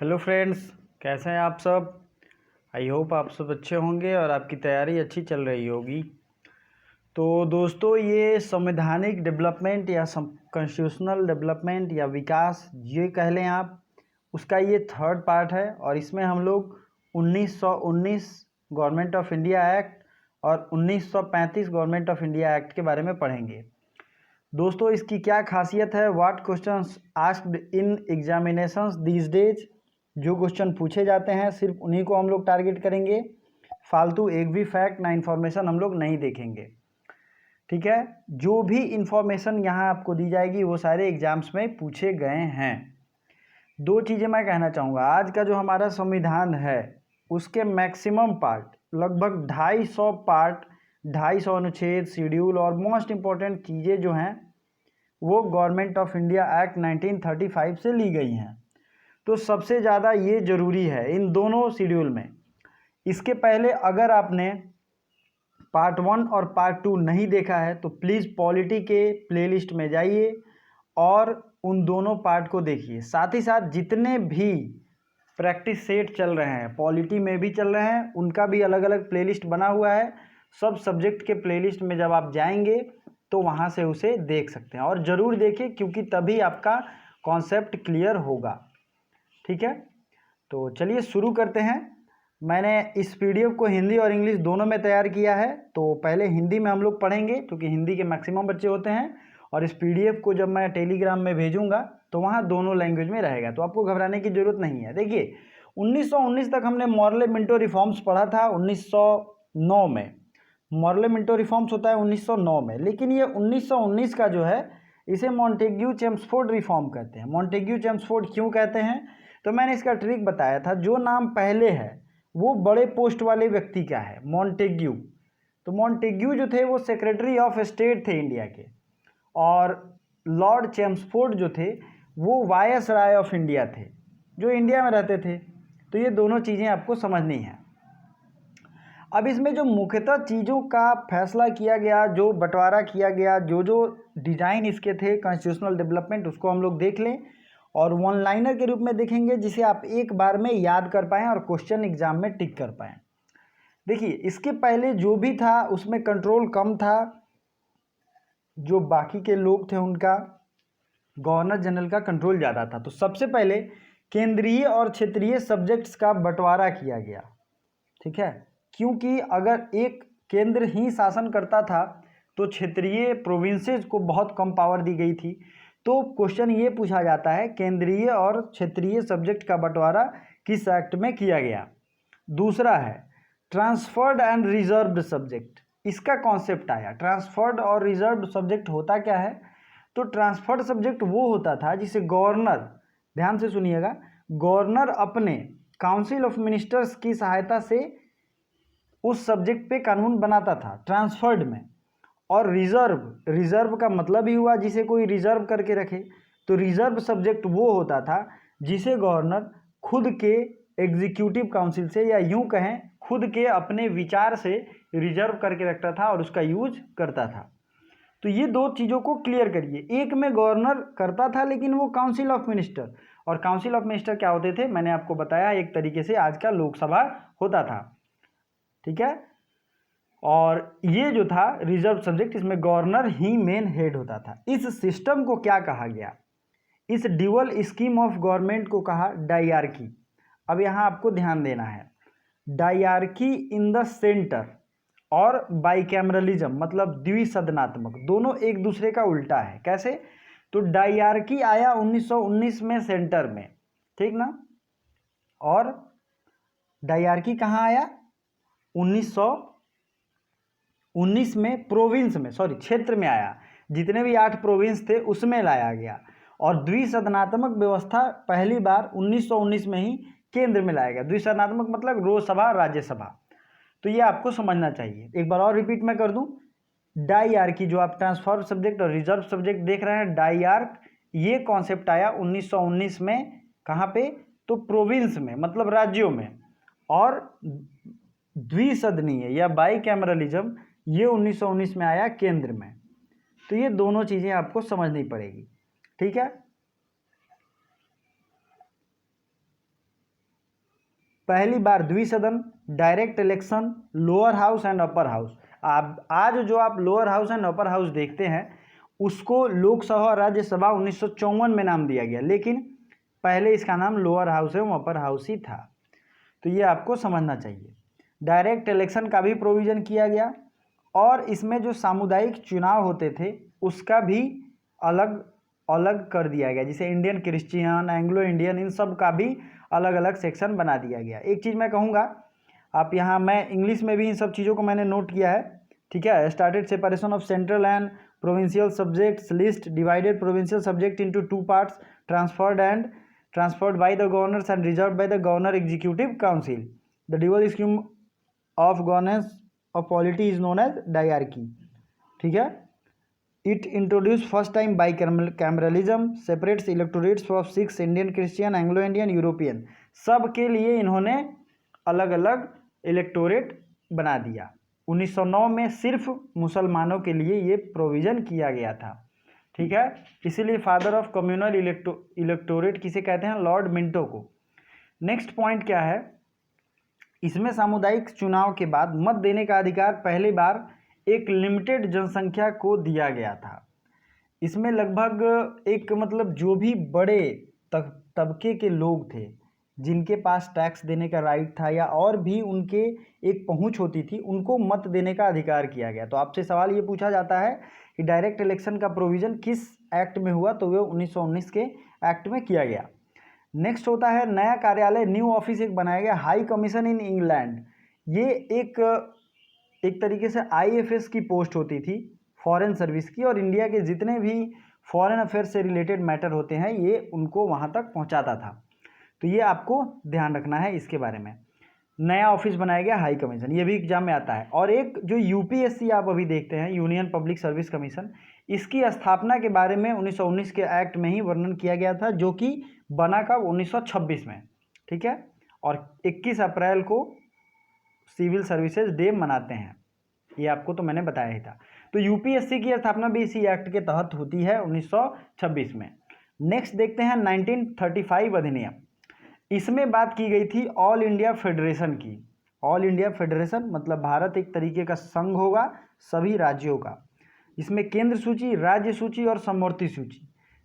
Hello friends, कैसे हैं आप सब। आई होप आप सब अच्छे होंगे और आपकी तैयारी अच्छी चल रही होगी। तो दोस्तों, ये संवैधानिक डेवलपमेंट या कॉन्स्टिट्यूशनल डेवलपमेंट या विकास ये कह लें आप, उसका ये थर्ड पार्ट है। और इसमें हम लोग 1919 गवर्नमेंट ऑफ इंडिया एक्ट और 1935 गवर्नमेंट ऑफ इंडिया एक्ट के बारे में पढ़ेंगे। दोस्तों, इसकी क्या खासियत है, what questions asked in examinations these days. जो क्वेश्चन पूछे जाते हैं सिर्फ उन्हीं को हम लोग टारगेट करेंगे। फालतू एक भी फैक्ट ना इन्फॉर्मेशन हम लोग नहीं देखेंगे, ठीक है। जो भी इन्फॉर्मेशन यहाँ आपको दी जाएगी वो सारे एग्जाम्स में पूछे गए हैं। दो चीज़ें मैं कहना चाहूँगा। आज का जो हमारा संविधान है उसके मैक्सिमम पार्ट, लगभग 250 पार्ट, 250 अनुच्छेद, शेड्यूल और मोस्ट इम्पॉर्टेंट चीज़ें जो हैं वो गवर्नमेंट ऑफ इंडिया एक्ट 1935 से ली गई हैं। तो सबसे ज़्यादा ये ज़रूरी है इन दोनों शेड्यूल में। इसके पहले अगर आपने पार्ट 1 और पार्ट 2 नहीं देखा है तो प्लीज़ पॉलिटी के प्लेलिस्ट में जाइए और उन दोनों पार्ट को देखिए। साथ ही साथ जितने भी प्रैक्टिस सेट चल रहे हैं, पॉलिटी में भी चल रहे हैं, उनका भी अलग अलग प्लेलिस्ट बना हुआ है। सब सब्जेक्ट के प्लेलिस्ट में जब आप जाएंगे तो वहाँ से उसे देख सकते हैं और ज़रूर देखिए, क्योंकि तभी आपका कॉन्सेप्ट क्लियर होगा, ठीक है। तो चलिए शुरू करते हैं। मैंने इस पीडीएफ को हिंदी और इंग्लिश दोनों में तैयार किया है। तो पहले हिंदी में हम लोग पढ़ेंगे क्योंकि हिंदी के मैक्सिमम बच्चे होते हैं, और इस पीडीएफ को जब मैं टेलीग्राम में भेजूंगा तो वहाँ दोनों लैंग्वेज में रहेगा, तो आपको घबराने की ज़रूरत नहीं है। देखिए, 1919 तक हमने मॉर्ले मिंटो रिफॉर्म्स पढ़ा था 1909 में। मॉर्ले मिंटो रिफॉर्म्स होता है 1909 में, लेकिन ये 1919 का जो है इसे मॉन्टेग्यू चेम्सफोर्ड रिफॉर्म कहते हैं। मॉन्टेग्यू चेम्सफोर्ड क्यों कहते हैं, तो मैंने इसका ट्रिक बताया था। जो नाम पहले है वो बड़े पोस्ट वाले व्यक्ति का है, मॉन्टेग्यू। तो मॉन्टेग्यू जो थे वो सेक्रेटरी ऑफ स्टेट थे इंडिया के, और लॉर्ड चेम्सफोर्ड जो थे वो वायसराय ऑफ इंडिया थे, जो इंडिया में रहते थे। तो ये दोनों चीज़ें आपको समझनी है। अब इसमें जो मुख्यतः चीज़ों का फैसला किया गया, जो बंटवारा किया गया, जो डिज़ाइन इसके थे कॉन्स्टिट्यूशनल डेवलपमेंट, उसको हम लोग देख लें और वन लाइनर के रूप में देखेंगे, जिसे आप एक बार में याद कर पाएँ और क्वेश्चन एग्जाम में टिक कर पाएँ। देखिए, इसके पहले जो भी था उसमें कंट्रोल कम था, जो बाकी के लोग थे उनका, गवर्नर जनरल का कंट्रोल ज़्यादा था। तो सबसे पहले केंद्रीय और क्षेत्रीय सब्जेक्ट्स का बंटवारा किया गया, ठीक है। क्योंकि अगर एक केंद्र ही शासन करता था तो क्षेत्रीय प्रोविंसेस को बहुत कम पावर दी गई थी। तो क्वेश्चन ये पूछा जाता है, केंद्रीय और क्षेत्रीय सब्जेक्ट का बंटवारा किस एक्ट में किया गया। दूसरा है ट्रांसफर्ड एंड रिजर्व्ड सब्जेक्ट। इसका कॉन्सेप्ट आया। ट्रांसफर्ड और रिजर्व्ड सब्जेक्ट होता क्या है, तो ट्रांसफर्ड सब्जेक्ट वो होता था जिसे गवर्नर, ध्यान से सुनिएगा, गवर्नर अपने काउंसिल ऑफ मिनिस्टर्स की सहायता से उस सब्जेक्ट पे कानून बनाता था ट्रांसफर्ड में। और रिजर्व का मतलब ही हुआ जिसे कोई रिजर्व करके रखे। तो रिजर्व सब्जेक्ट वो होता था जिसे गवर्नर खुद के एग्जीक्यूटिव काउंसिल से, या यूं कहें खुद के अपने विचार से रिजर्व करके रखता था और उसका यूज करता था। तो ये दो चीज़ों को क्लियर करिए। एक में गवर्नर करता था लेकिन वो काउंसिल ऑफ मिनिस्टर, और काउंसिल ऑफ मिनिस्टर क्या होते थे, मैंने आपको बताया, एक तरीके से आज का लोकसभा होता था, ठीक है। और ये जो था रिजर्व सब्जेक्ट, इसमें गवर्नर ही मेन हेड होता था। इस सिस्टम को क्या कहा गया, इस ड्यूअल स्कीम ऑफ गवर्नमेंट को कहा डायरकी। अब यहाँ आपको ध्यान देना है, डायरकी इन द सेंटर और बाइकैमरलिज्म मतलब द्विसदनात्मक, दोनों एक दूसरे का उल्टा है। कैसे, तो डायरकी आया 1919 में सेंटर में, ठीक ना, और डायरकी कहाँ आया, 1919 में प्रोविंस में, सॉरी क्षेत्र में आया। जितने भी 8 प्रोविंस थे उसमें लाया गया। और द्विसदनात्मक व्यवस्था पहली बार 1919 में ही केंद्र में लाया गया। द्विसदनात्मक मतलब लोकसभा राज्यसभा। तो ये आपको समझना चाहिए। एक बार और रिपीट मैं कर दूं, डायरकी जो आप ट्रांसफर सब्जेक्ट और रिजर्व सब्जेक्ट देख रहे हैं, डायरक ये कॉन्सेप्ट आया 1919 में। कहाँ पे, तो प्रोविंस में मतलब राज्यों में। और द्विसदनीय या बाइकैमरलिज्म ये 1919 में आया केंद्र में। तो ये दोनों चीज़ें आपको समझनी पड़ेगी, ठीक है। पहली बार द्विसदन, direct election, lower house and upper house. आज जो आप lower house and upper house देखते हैं उसको लोकसभा और राज्यसभा 1954 में नाम दिया गया, लेकिन पहले इसका नाम लोअर हाउस एवं अपर हाउस ही था। तो ये आपको समझना चाहिए। डायरेक्ट इलेक्शन का भी प्रोविज़न किया गया और इसमें जो सामुदायिक चुनाव होते थे उसका भी अलग अलग कर दिया गया, जैसे इंडियन क्रिश्चियन, एंग्लो इंडियन, इन सब का भी अलग अलग सेक्शन बना दिया गया। एक चीज़ मैं कहूँगा, आप यहाँ, मैं इंग्लिश में भी इन सब चीज़ों को मैंने नोट किया है, ठीक है। Started separation of central and provincial subjects list, divided provincial subject into 2 parts, transferred by the governors and reserved by the governor executive council. The dual scheme of governance of polity is known as diarchy, ठीक है। It introduced first time bicameralism, separates electorates of 6 Indian, Christian, Anglo-Indian, European, सब के लिए इन्होंने अलग अलग electorate बना दिया। 1909 में सिर्फ मुसलमानों के लिए ये प्रोविज़न किया गया था, ठीक है। इसीलिए फादर ऑफ कम्युनल इलेक्टोरेट किसे कहते हैं? लॉर्ड मिंटो को। नेक्स्ट पॉइंट क्या है, इसमें सामुदायिक चुनाव के बाद मत देने का अधिकार पहली बार एक लिमिटेड जनसंख्या को दिया गया था। इसमें लगभग एक मतलब जो भी बड़े तबके के लोग थे जिनके पास टैक्स देने का राइट था या और भी उनके एक पहुंच होती थी, उनको मत देने का अधिकार किया गया। तो आपसे सवाल ये पूछा जाता है कि डायरेक्ट इलेक्शन का प्रोविज़न किस एक्ट में हुआ, तो वो 1919 के एक्ट में किया गया। नेक्स्ट होता है नया कार्यालय, न्यू ऑफिस एक बनाया गया, हाई कमीशन इन इंग्लैंड। ये एक तरीके से IFS की पोस्ट होती थी, फॉरेन सर्विस की, और इंडिया के जितने भी फॉरेन अफेयर्स से रिलेटेड मैटर होते हैं ये उनको वहाँ तक पहुँचाता था। तो ये आपको ध्यान रखना है इसके बारे में। नया ऑफिस बनाया गया, हाई कमीशन, ये भी एग्जाम में आता है। और एक जो UPSC आप अभी देखते हैं, यूनियन पब्लिक सर्विस कमीशन, इसकी स्थापना के बारे में 1919 के एक्ट में ही वर्णन किया गया था, जो कि बना कब? 1926 में, ठीक है। और 21 अप्रैल को सिविल सर्विसेज डे मनाते हैं, ये आपको तो मैंने बताया ही था। तो UPSC की स्थापना भी इसी एक्ट के तहत होती है 1926 में। नेक्स्ट देखते हैं 1935 अधिनियम। इसमें बात की गई थी ऑल इंडिया फेडरेशन की। ऑल इंडिया फेडरेशन मतलब भारत एक तरीके का संघ होगा सभी राज्यों का। इसमें केंद्र सूची, राज्य सूची और समवर्ती सूची,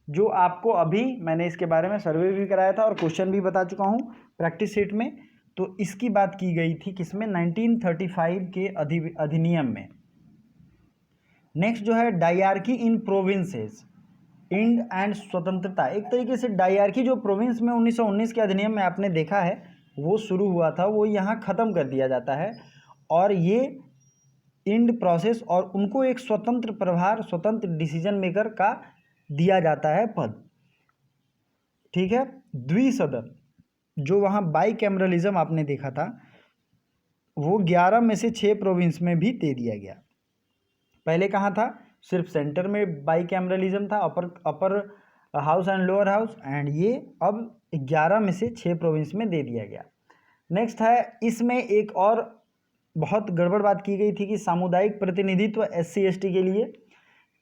जो आपको अभी मैंने इसके बारे में सर्वे भी कराया था और क्वेश्चन भी बता चुका हूँ प्रैक्टिस सेट में। तो इसकी बात की गई थी किसमें? 1935 के अधिनियम में। नेक्स्ट जो है डायरकी इन प्रोविंसेस, इंड एंड स्वतंत्रता। एक तरीके से डायरकी जो प्रोविंस में 1919 के अधिनियम में आपने देखा है वो शुरू हुआ था, वो यहाँ ख़त्म कर दिया जाता है और ये इंड प्रोसेस, और उनको एक स्वतंत्र प्रभार, स्वतंत्र डिसीजन मेकर का दिया जाता है पद, ठीक है। द्विसदन, जो वहाँ बाईकैमरलिज्म आपने देखा था, वो 11 में से 6 प्रोविंस में भी दे दिया गया। पहले कहाँ था? सिर्फ सेंटर में बाईकैमरलिज्म था, upper house and lower house, and ये अब 11 में से 6 प्रोविंस में दे दिया गया। नेक्स्ट है, इसमें एक और बहुत गड़बड़ बात की गई थी कि सामुदायिक प्रतिनिधित्व SC ST के लिए,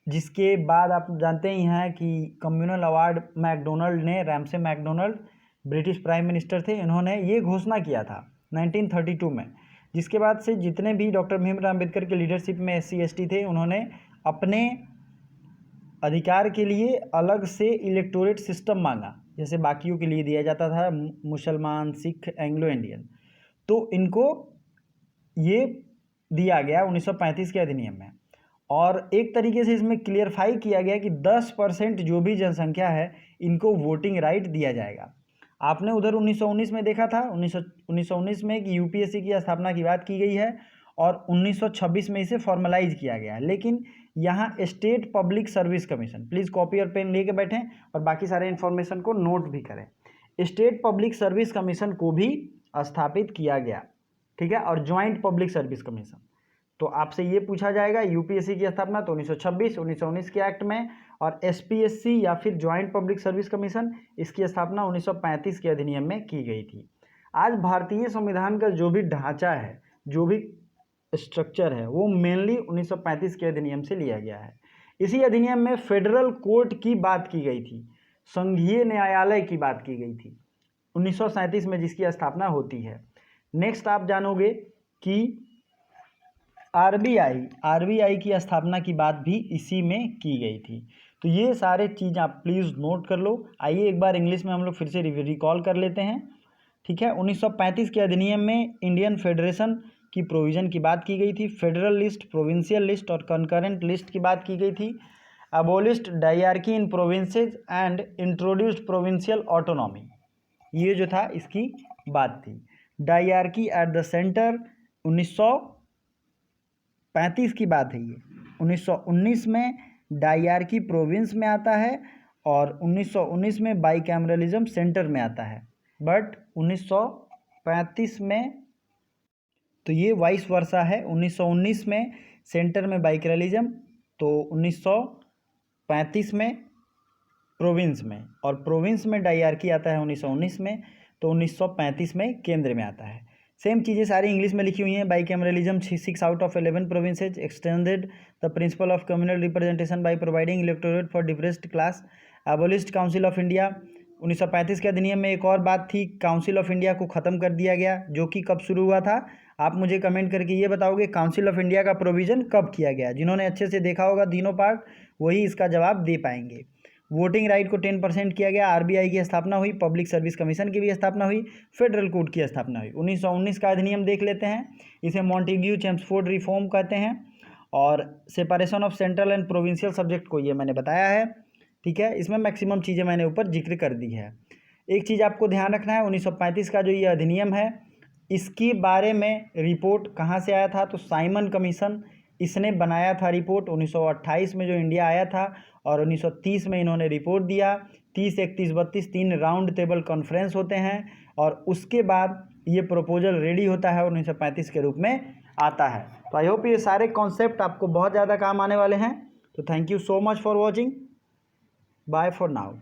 जिसके बाद आप जानते ही हैं कि कम्युनल अवार्ड मैकडोनल्ड ने, Ramsay McDonald British prime minister थे, इन्होंने ये घोषणा किया था 1932 में, जिसके बाद से जितने भी डॉक्टर भीमराव अम्बेडकर के लीडरशिप में SC ST थे, उन्होंने अपने अधिकार के लिए अलग से इलेक्टोरेट सिस्टम मांगा, जैसे बाकियों के लिए दिया जाता था, मुसलमान, सिख, एंग्लो इंडियन। तो इनको ये दिया गया 1935 के अधिनियम में, और एक तरीके से इसमें क्लियरफाई किया गया कि 10% जो भी जनसंख्या है इनको वोटिंग राइट दिया जाएगा। आपने उधर 1919 में देखा था, 1919 में कि UPSC की स्थापना की बात की गई है और 1926 में इसे फॉर्मलाइज किया गया। लेकिन यहाँ state public service commission, please copy और पेन लेके बैठें और बाकी सारे इन्फॉर्मेशन को नोट भी करें। स्टेट पब्लिक सर्विस कमीशन को भी स्थापित किया गया, ठीक है, और ज्वाइंट पब्लिक सर्विस कमीशन। तो आपसे ये पूछा जाएगा UPSC की स्थापना तो 1926 1919 के एक्ट में, और SPSC या फिर ज्वाइंट पब्लिक सर्विस कमीशन, इसकी स्थापना 1935 के अधिनियम में की गई थी। आज भारतीय संविधान का जो भी ढांचा है, जो भी स्ट्रक्चर है, वो मेनली 1935 के अधिनियम से लिया गया है। इसी अधिनियम में फेडरल कोर्ट की बात की गई थी, संघीय न्यायालय की बात की गई थी। 1937 में जिसकी स्थापना होती है। नेक्स्ट आप जानोगे कि आरबीआई की स्थापना की बात भी इसी में की गई थी। तो ये सारे चीज़ आप प्लीज़ नोट कर लो। आइए एक बार इंग्लिश में हम लोग फिर से रिकॉल कर लेते हैं, ठीक है। 1935 के अधिनियम में इंडियन फेडरेशन की प्रोविज़न की बात की गई थी। फेडरल लिस्ट, प्रोविंशियल लिस्ट और कंकरेंट लिस्ट की बात की गई थी। Abolished dyarchy in provinces and introduced provincial autonomy, ये जो था इसकी बात थी। डायरार्की एट द सेंटर 1935 की बात है ये। 1919 में डायरार्की प्रोविंस में आता है और 1919 में बाइकैमरलिज्म सेंटर में आता है। बट 1935 में तो ये वाइस वर्सा है। 1919 में सेंटर में बाइकैमरलिज्म, तो 1935 में प्रोविंस में, और प्रोविंस में डायरार्की आता है 1919 में, तो 1935 में केंद्र में आता है। सेम चीज़ें सारी इंग्लिश में लिखी हुई हैं। Bicameralism 6 out of 11 provinces extended the principle of communal representation by providing electorate for depressed class. Abolished council of India 1935 के अधिनियम में एक और बात थी, काउंसिल ऑफ इंडिया को ख़त्म कर दिया गया, जो कि कब शुरू हुआ था। आप मुझे कमेंट करके ये बताओगे काउंसिल ऑफ इंडिया का प्रोविज़न कब किया गया। जिन्होंने अच्छे से देखा होगा तीनों पार्ट, वही इसका जवाब दे पाएंगे। वोटिंग राइट को 10% किया गया। आरबीआई की स्थापना हुई। पब्लिक सर्विस कमीशन की भी स्थापना हुई। फेडरल कोर्ट की स्थापना हुई। 1919 का अधिनियम देख लेते हैं। इसे मॉन्टेग्यू चेम्सफोर्ड रिफॉर्म कहते हैं। और separation of central and provincial subject को ये मैंने बताया है, ठीक है। इसमें मैक्सिमम चीज़ें मैंने ऊपर जिक्र कर दी है। एक चीज़ आपको ध्यान रखना है, 1935 का जो ये अधिनियम है, इसके बारे में रिपोर्ट कहाँ से आया था, तो साइमन कमीशन, इसने बनाया था रिपोर्ट। 1928 में जो इंडिया आया था और 1930 में इन्होंने रिपोर्ट दिया। 30, 31, 32 3 राउंड टेबल कॉन्फ्रेंस होते हैं और उसके बाद ये प्रपोजल रेडी होता है और 1935 के रूप में आता है। तो आई होप ये सारे कॉन्सेप्ट आपको बहुत ज़्यादा काम आने वाले हैं। तो thank you so much for watching. Bye for now.